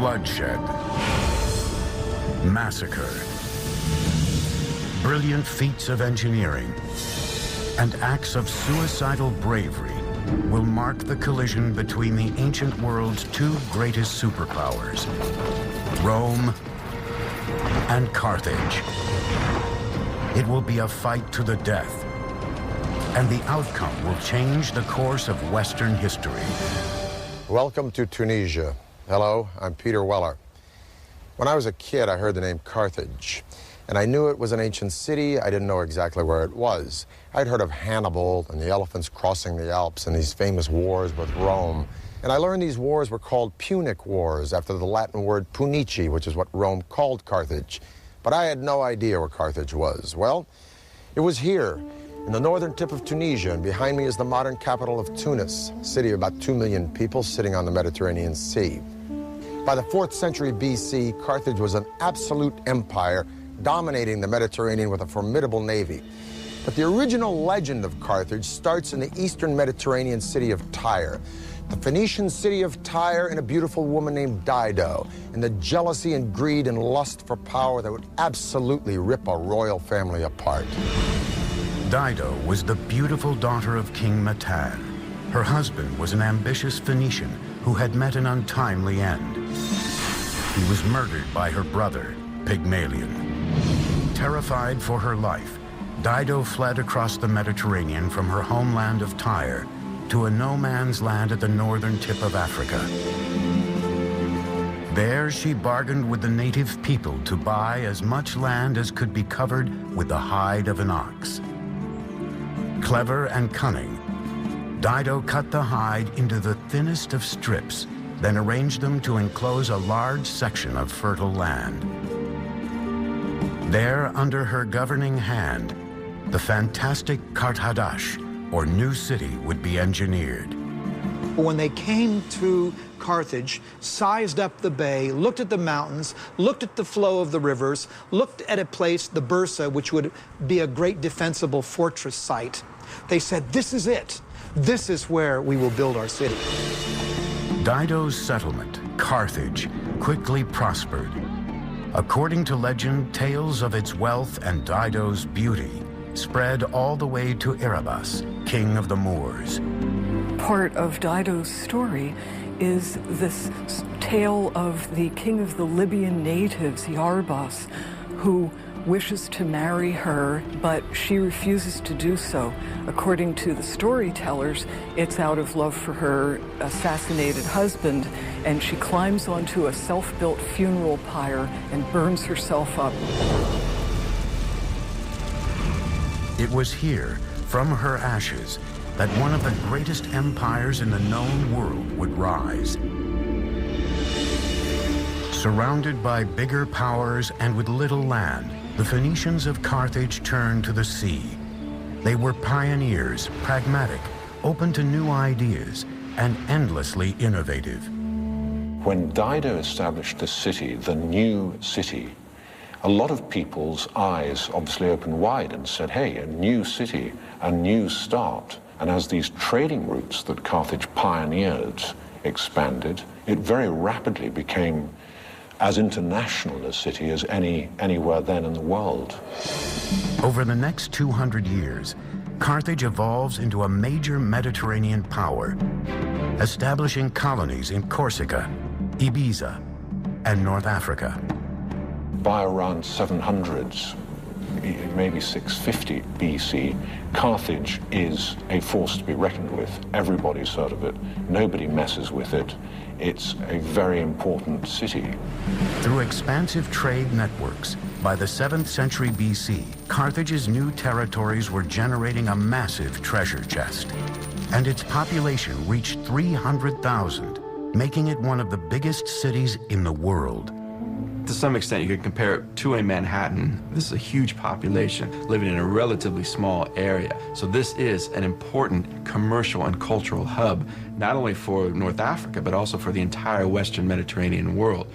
Bloodshed, massacre, brilliant feats of engineering, and acts of suicidal bravery will mark the collision between the ancient world's two greatest superpowers, Rome and Carthage. It will be a fight to the death, and the outcome will change the course of Western history. Welcome to Tunisia. Hello, I'm Peter Weller. When I was a kid, I heard the name Carthage, and I knew it was an ancient city. I didn't know exactly where it was. I'd heard of Hannibal and the elephants crossing the Alps and these famous wars with Rome. And I learned these wars were called Punic Wars, after the Latin word punici, which is what Rome called Carthage. But I had no idea where Carthage was. Well, it was here, in the northern tip of Tunisia, and behind me is the modern capital of Tunis, a city of about 2 million people sitting on the Mediterranean Sea. By the 4th century BC, Carthage was an absolute empire, dominating the Mediterranean with a formidable navy. But the original legend of Carthage starts in the eastern Mediterranean city of Tyre. The Phoenician city of Tyre and a beautiful woman named Dido, and the jealousy and greed and lust for power that would absolutely rip a royal family apart. Dido was the beautiful daughter of King Matan. Her husband was an ambitious Phoenician who had met an untimely end. He was murdered by her brother, Pygmalion. Terrified for her life, Dido fled across the Mediterranean from her homeland of Tyre to a no-man's land at the northern tip of Africa. There she bargained with the native people to buy as much land as could be covered with the hide of an ox. Clever and cunning, Dido cut the hide into the thinnest of strips, then arranged them to enclose a large section of fertile land. There, under her governing hand, the fantastic Carthage, or new city, would be engineered. When they came to Carthage, sized up the bay, looked at the mountains, looked at the flow of the rivers, looked at a place, the Bursa, which would be a great defensible fortress site, they said, this is it. This is where we will build our city. Dido's settlement, Carthage, quickly prospered. According to legend, tales of its wealth and Dido's beauty spread all the way to Erebus, king of the Moors. Part of Dido's story is this tale of the king of the Libyan natives, Yarbus, who wishes to marry her, but she refuses to do so. According to the storytellers, it's out of love for her assassinated husband, and she climbs onto a self-built funeral pyre and burns herself up. It was here, from her ashes, that one of the greatest empires in the known world would rise. Surrounded by bigger powers and with little land, the Phoenicians of Carthage turned to the sea. They were pioneers, pragmatic, open to new ideas, and endlessly innovative. When Dido established the city, the new city, a lot of people's eyes obviously opened wide and said, hey, a new city, a new start. And as these trading routes that Carthage pioneered expanded, it very rapidly became as international a city as anywhere then in the world. Over the next 200 years, Carthage evolves into a major Mediterranean power, establishing colonies in Corsica, Ibiza, and North Africa. By around 700s, maybe 650 BC, Carthage is a force to be reckoned with. Everybody's heard of it. Nobody messes with it. It's a very important city. Through expansive trade networks, by the 7th century BC, Carthage's new territories were generating a massive treasure chest, and its population reached 300,000, making it one of the biggest cities in the world. To some extent, you could compare it to a Manhattan. This is a huge population living in a relatively small area. So this is an important commercial and cultural hub, not only for North Africa, but also for the entire Western Mediterranean world.